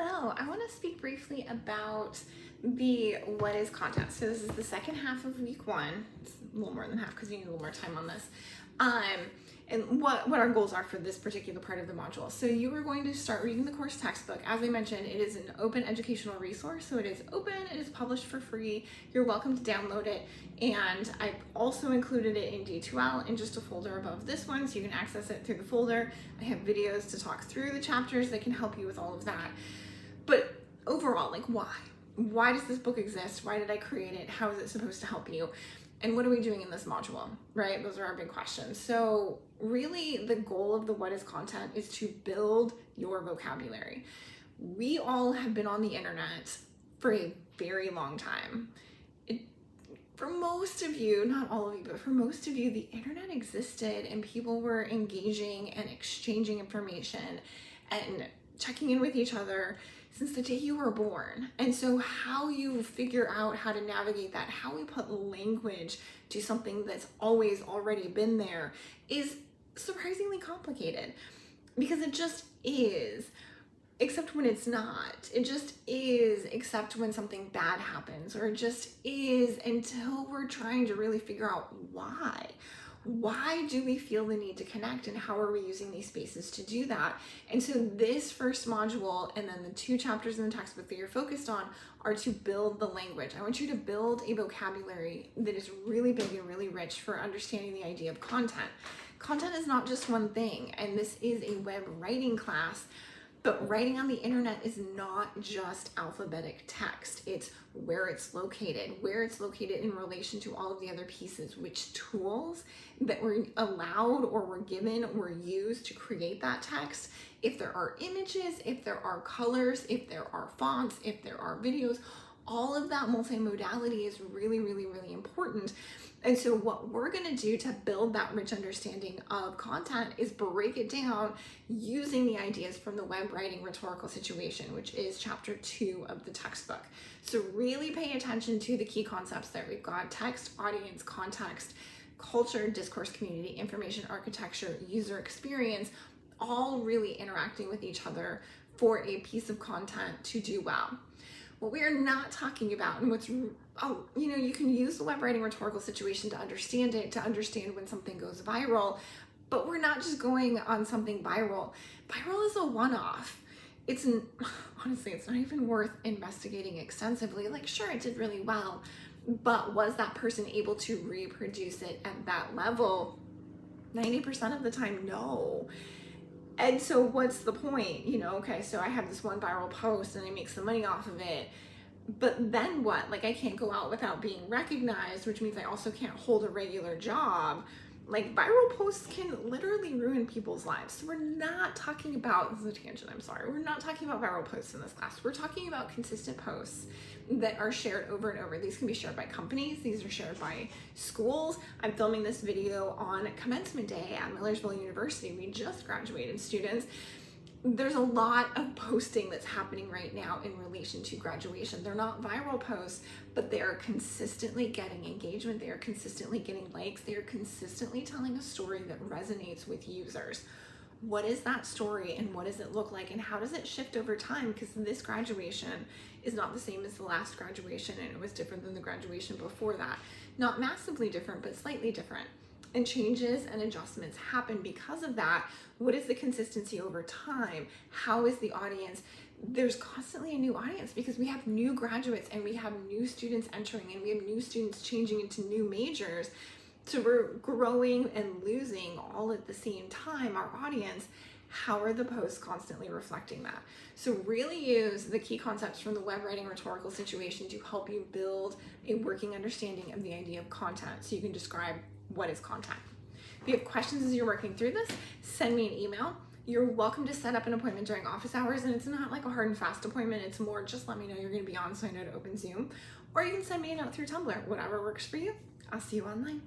Hello, I want to speak briefly about the what is content. So this is the second half of week one. It's a little more than half because you need a little more time on this. And what our goals are for this particular part of the module. So you are going to start reading the course textbook. As I mentioned, it is an open educational resource. So it is open, it is published for free. You're welcome to download it. And I've also included it in D2L in just a folder above this one, so you can access it through the folder. I have videos to talk through the chapters that can help you with all of that. But overall, like why? Why does this book exist? Why did I create it? How is it supposed to help you? And what are we doing in this module, right? Those are our big questions. So really the goal of the what is content is to build your vocabulary. We all have been on the internet for a very long time. For most of you, not all of you, but for most of you, the internet existed and people were engaging and exchanging information and checking in with each other since the day you were born. And so how you figure out how to navigate that, how we put language to something that's always already been there is surprisingly complicated, because it just is, except when it's not. It just is, except when something bad happens, or it just is until we're trying to really figure out why. Why do we feel the need to connect, and how are we using these spaces to do that? And so this first module and then the 2 chapters in the textbook that you're focused on are to build the language. I want you to build a vocabulary that is really big and really rich for understanding the idea of content. Content is not just one thing, and this is a web writing class. But writing on the internet is not just alphabetic text. It's where it's located in relation to all of the other pieces, which tools that were allowed or were given or used to create that text. If there are images, if there are colors, if there are fonts, if there are videos, all of that multimodality is really, really, really important. And so what we're going to do to build that rich understanding of content is break it down using the ideas from the web writing rhetorical situation, which is chapter 2 of the textbook. So really pay attention to the key concepts there. We've got text, audience, context, culture, discourse, community, information architecture, user experience, all really interacting with each other for a piece of content to do well. What we are not talking about, and you can use the web writing rhetorical situation to understand it, to understand when something goes viral, but we're not just going on something viral. Viral is a one-off. Honestly, it's not even worth investigating extensively. Like, sure, it did really well, but was that person able to reproduce it at that level? 90% of the time, no. And so what's the point? Okay, so I have this one viral post and I make some money off of it, but then what? Like, I can't go out without being recognized, which means I also can't hold a regular job. Like, viral posts can literally ruin people's lives. So we're not talking about, this is a tangent, I'm sorry. We're not talking about viral posts in this class. We're talking about consistent posts that are shared over and over. These can be shared by companies. These are shared by schools. I'm filming this video on commencement day at Millersville University. We just graduated students. There's a lot of posting that's happening right now in relation to graduation. They're not viral posts, but they are consistently getting engagement. They are consistently getting likes. They are consistently telling a story that resonates with users. What is that story, and what does it look like, and how does it shift over time? Because this graduation is not the same as the last graduation, and it was different than the graduation before that. Not massively different, but slightly different. And changes and adjustments happen because of that. What is the consistency over time? How is the audience? There's constantly a new audience because we have new graduates and we have new students entering and we have new students changing into new majors. So we're growing and losing all at the same time, our audience. How are the posts constantly reflecting that? So really use the key concepts from the web writing rhetorical situation to help you build a working understanding of the idea of content so you can describe what is content. If you have questions as you're working through this, send me an email. You're welcome to set up an appointment during office hours, and it's not like a hard and fast appointment. It's more just let me know you're going to be on so I know to open Zoom. Or you can send me a note through Tumblr, whatever works for you. I'll see you online.